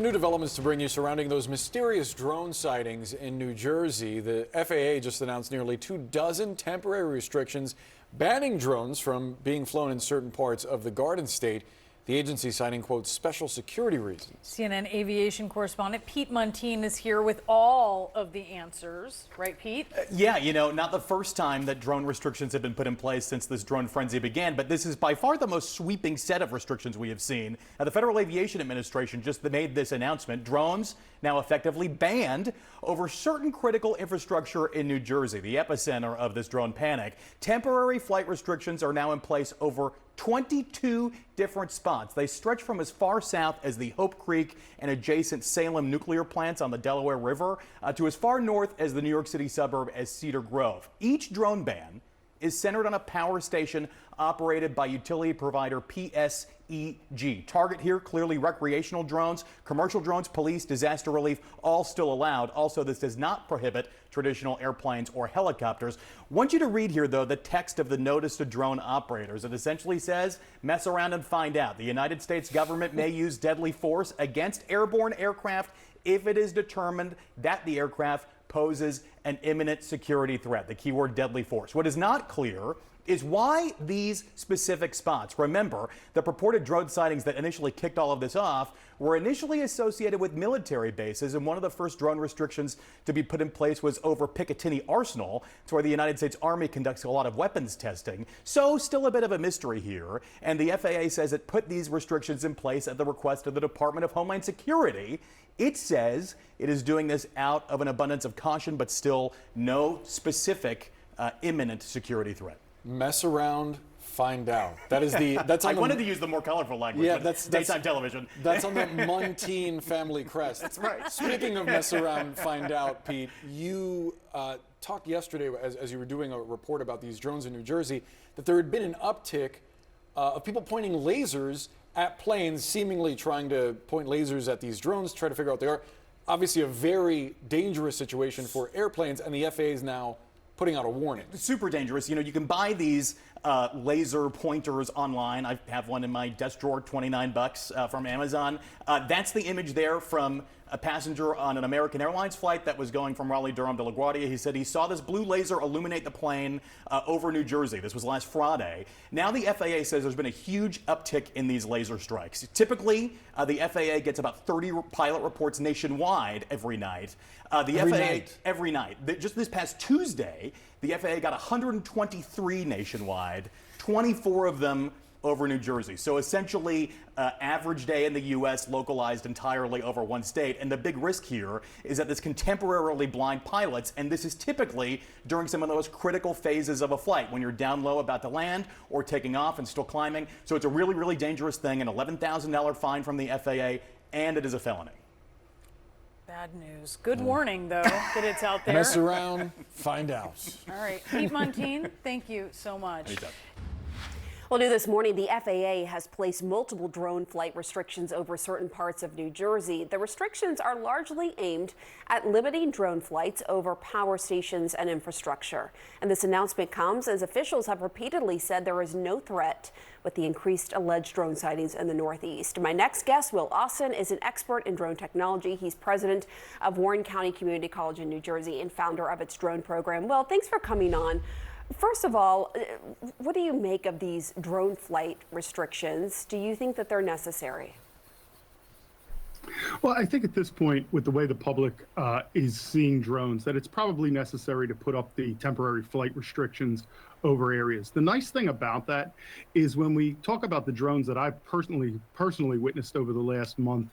New developments to bring you surrounding those mysterious drone sightings in New Jersey. The FAA just announced nearly 24 temporary restrictions banning drones from being flown in certain parts of the Garden State. The agency citing, quote, special security reasons. CNN aviation correspondent Pete Muntean is here with all of the answers. Right, Pete? Yeah, not the first time that drone restrictions have been put in place since this drone frenzy began, but this is by far the most sweeping set of restrictions we have seen. The Federal Aviation Administration just made this announcement. Drones now effectively banned over certain critical infrastructure in New Jersey, the epicenter of this drone panic. Temporary flight restrictions are now in place over 22 different spots. They stretch from as far south as the Hope Creek and adjacent Salem nuclear plants on the Delaware River to as far north as the New York City suburb as Cedar Grove. Each drone is centered on a power station operated by utility provider PSEG. Target here, clearly recreational drones, commercial drones, police, disaster relief, all still allowed. Also, this does not prohibit traditional airplanes or helicopters. Want you to read here, though, the text of the notice to drone operators. It essentially says, mess around and find out. The United States government may use deadly force against airborne aircraft if it is determined that the aircraft poses an imminent security threat, the keyword deadly force. What is not clear is why these specific spots. Remember, the purported drone sightings that initially kicked all of this off were initially associated with military bases, and one of the first drone restrictions to be put in place was over Picatinny Arsenal. It's where the United States Army conducts a lot of weapons testing. So still a bit of a mystery here, and the FAA says it put these restrictions in place at the request of the Department of Homeland Security. It says it is doing this out of an abundance of caution, but still no specific imminent security threat. Mess around, find out. That's on I wanted to use the more colorful language. Yeah, but that's daytime television. That's on the Muntean family crest. That's right. Speaking of mess around, find out, Pete, you talked yesterday as you were doing a report about these drones in New Jersey that there had been an uptick of people pointing lasers at planes, seemingly trying to point lasers at these drones, try to figure out what they are. Obviously a very dangerous situation for airplanes, and the FAA is now putting out a warning. Super dangerous. You can buy these laser pointers online. I have one in my desk drawer, $29 from Amazon. That's the image there from a passenger on an American Airlines flight that was going from Raleigh-Durham to LaGuardia. He said he saw this blue laser illuminate the plane over New Jersey. This was last Friday. Now the FAA says there's been a huge uptick in these laser strikes. Typically, the FAA gets about 30 pilot reports nationwide every night. Every night. Just this past Tuesday, the FAA got 123 nationwide, 24 of them over New Jersey. So essentially, average day in the U.S. localized entirely over one state. And the big risk here is that this can temporarily blind pilots. And this is typically during some of those critical phases of a flight, when you're down low about to land or taking off and still climbing. So it's a really, really dangerous thing. An $11,000 fine from the FAA, and it is a felony. Bad news. Good warning, though, that it's out there. Mess around, find out. All right. Pete Muntean, thank you so much. Anytime. Well, new this morning, the FAA has placed multiple drone flight restrictions over certain parts of New Jersey. The restrictions are largely aimed at limiting drone flights over power stations and infrastructure. And this announcement comes as officials have repeatedly said there is no threat with the increased alleged drone sightings in the Northeast. My next guest, Will Austin, is an expert in drone technology. He's president of Warren County Community College in New Jersey and founder of its drone program. Will, thanks for coming on. First of all, what do you make of these drone flight restrictions? Do you think that they're necessary? Well, I think at this point, with the way the public is seeing drones, that it's probably necessary to put up the temporary flight restrictions over areas. The nice thing about that is when we talk about the drones that I've personally witnessed over the last month,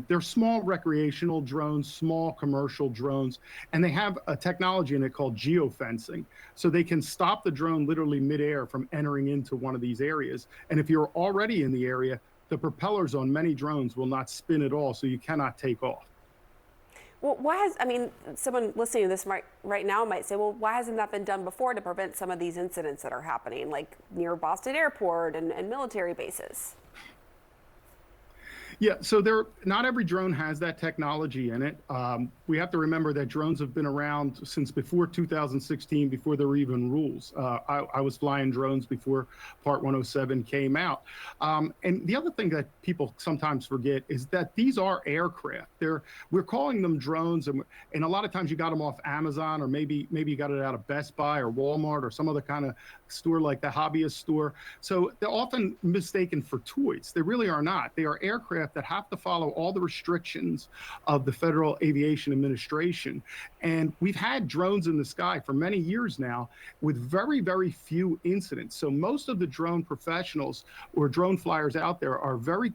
they're small recreational drones, small commercial drones, and they have a technology in it called geofencing. So they can stop the drone literally midair from entering into one of these areas. And if you're already in the area, the propellers on many drones will not spin at all, so you cannot take off. Well, someone listening to this right now might say, well, why hasn't that been done before to prevent some of these incidents that are happening, like near Boston Airport and military bases? Yeah, so not every drone has that technology in it. We have to remember that drones have been around since before 2016, before there were even rules. I was flying drones before Part 107 came out. And the other thing that people sometimes forget is that these are aircraft. We're calling them drones, and a lot of times you got them off Amazon, or maybe you got it out of Best Buy or Walmart or some other kind of store like the hobbyist store. So they're often mistaken for toys. They really are not. They are aircraft that have to follow all the restrictions of the Federal Aviation Administration. And we've had drones in the sky for many years now with very, very few incidents. So most of the drone professionals or drone flyers out there are very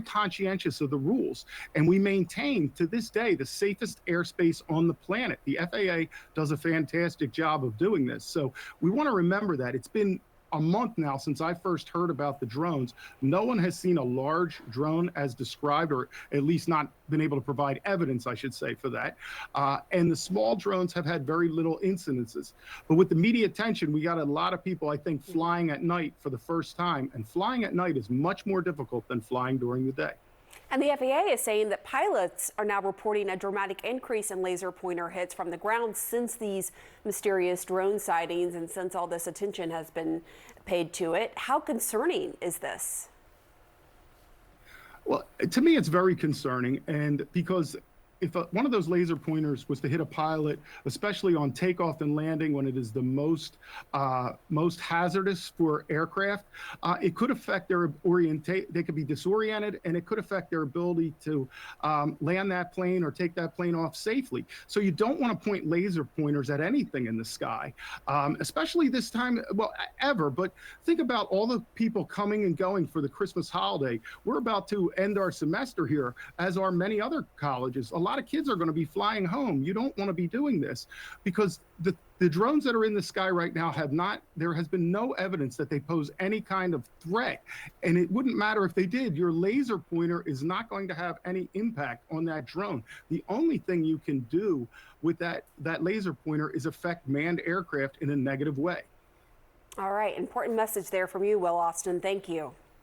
conscientious of the rules. And we maintain to this day the safest airspace on the planet. The FAA does a fantastic job of doing this. So we want to remember that. It's been a month now since I first heard about the drones. No one has seen a large drone as described, or at least not been able to provide evidence, I should say, for that. And the small drones have had very little incidences. But with the media attention, we got a lot of people, I think, flying at night for the first time. And flying at night is much more difficult than flying during the day. And the FAA is saying that pilots are now reporting a dramatic increase in laser pointer hits from the ground since these mysterious drone sightings and since all this attention has been paid to it. How concerning is this? Well, to me, it's very concerning. And because if one of those laser pointers was to hit a pilot, especially on takeoff and landing when it is the most hazardous for aircraft, it could affect their orientation. They could be disoriented, and it could affect their ability to land that plane or take that plane off safely. So you don't want to point laser pointers at anything in the sky, especially this time, well, ever. But think about all the people coming and going for the Christmas holiday. We're about to end our semester here, as are many other colleges. A lot of kids are going to be flying home. You don't want to be doing this because the drones that are in the sky right now there has been no evidence that they pose any kind of threat. And it wouldn't matter if they did. Your laser pointer is not going to have any impact on that drone. The only thing you can do with that laser pointer is affect manned aircraft in a negative way. All right, important message there from you, Will Austin. Thank you.